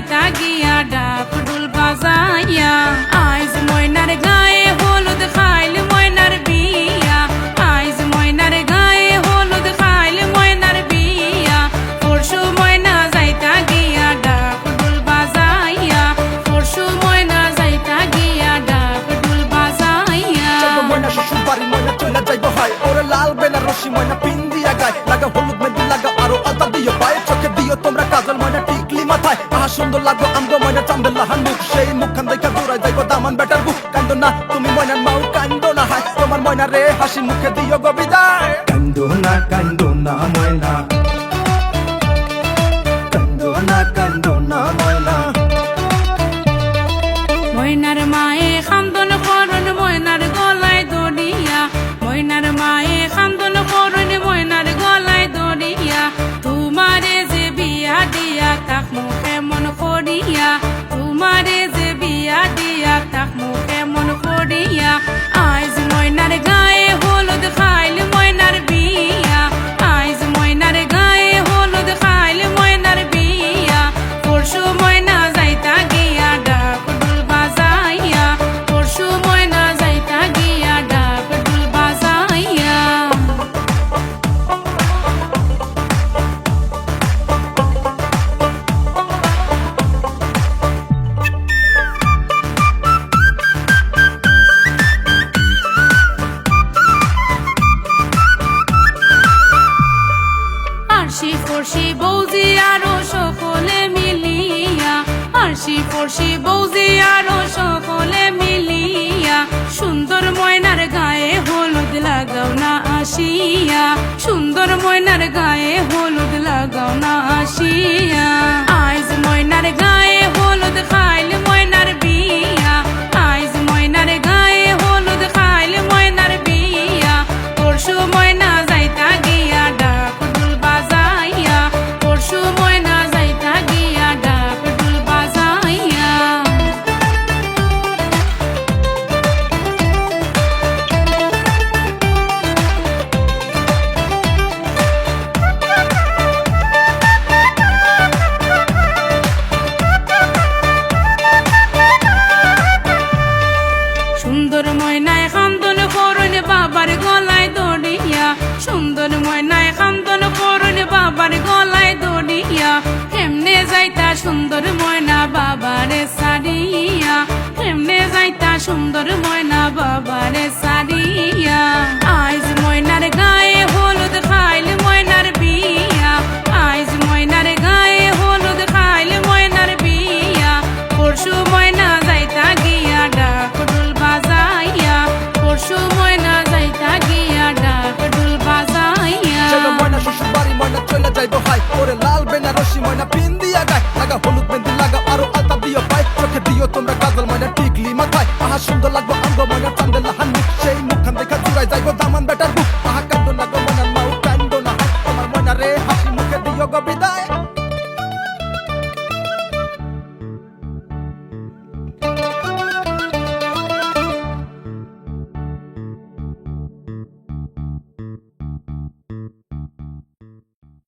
যাইতা গিয়া ডাক ডুল বাজাইয়া আইজ ময়নার গায়ে হলুদ খাইল ময়নার বিয়া আইজ ময়নার গায়ে হলুদ খাইল ময়নার বিয়া পরশু ময়না যাইতা গিয়া ডাক ডুল বাজাইয়া পরশু ময়না যাইতা গিয়া ডাক ডুল বাজাইয়া ময়না শ্বশুর বাড়ি ময়না চলে যাইব হয় ওরে লাল বেনারসি ময়না পিন দিয়া গায় লাগা হলুদ মেহেন্দি লাগা আরো আলতা দিও পায়ে চোখে দিও তোমরা কাজল ময়না টিকলি মাথায় আহা সুন্দর লাগো আমগো ময়না চান্দের লাহান মুখ সেই মুখখান দেখা দৌড়াই যাইব দামান বেটার বুক কান্দো না তুমি ময়নার মাও কান্দো না হায় তোমার ময়না রে হাসি মুখে দিও গো বিদায় কান্দো না ময়না কান্দো না ময়না ময়নার মায়ে খান্দন করন ময়নার গলায় দড়িয়া ময়নার মায়ে খান্দন করন ময়নার গলায় দড়িয়া তোমারে যে বিয়া দিয়া তাক মুখে মন করিয়া তোমারে যে বিয়া দিয়া তাক মুখে মন করিয়া আইজ ময়নার গায়ে হলুদ খাইল ময়নার বিয়া আইজ ময়নার গায়ে হলুদ খাইল ময়নার বিয়া পরশু ময়না যাইতা গিয়া ডাক ডুল বাজাইয়া পরশু ময়না যাইতা গিয়া ডাক ডুল বাজাইয়া আরশি ফরশি বৌজি আরো সকলে মিলিয়া আরশি ফরশি বৌজি আরো সকলে মিলিয়া সুন্দর ময়নার গায়ে হলুদ লাগাও না আসিয়া সুন্দর ময়নার গায়ে হলুদ লাগাও না আসিয়া আইজ ময়নার গায়ে হলুদ খাইল ময়নার বিয়া আইজ ময়নার গায়ে হলুদ খাইল ময়নার বিয়া পরশু ময়না যাইতা গিয়া ডাক ডুল বাজাইয়া পরশু ময়না যাইতা গিয়া ডাক ডুল বাজাইয়া সুন্দর ময়নায় খান্দন করুন বাবার গলায় দড়িয়া সুন্দর ময়নায় খান্দন করুন বাবার গলায় দড়িয়া কেমনে যাইতা সুন্দর ময়না বাবারে সারিয়া কেমনে যাইতা সুন্দর ময়না বাবারে সারিয়া আইজ ময়নার গায়ে হলুদ খাইল ময়নার বিয়া আইজ ময়নার গায়ে হলুদ খাইল ময়নার বিয়া পরশু ময়না যাইতা গিয়া ডাক ডুল বাজাইয়া পরশু ময়না যাইতা গিয়া ডাক ডুল বাজাইয়া চলো ময়না শ্বশুর বাড়ি ময়না চলে যাইব হয় ওরে লাল বেনারসি ময়না পিন দিয়া গায় লাগা হলুদ মেহেন্দি লাগা আরো আলতা দিও পায়ে চোখে দিও তোমরা কাজল ময়না টিকলি মাথায় আহা সুন্দর লাগবো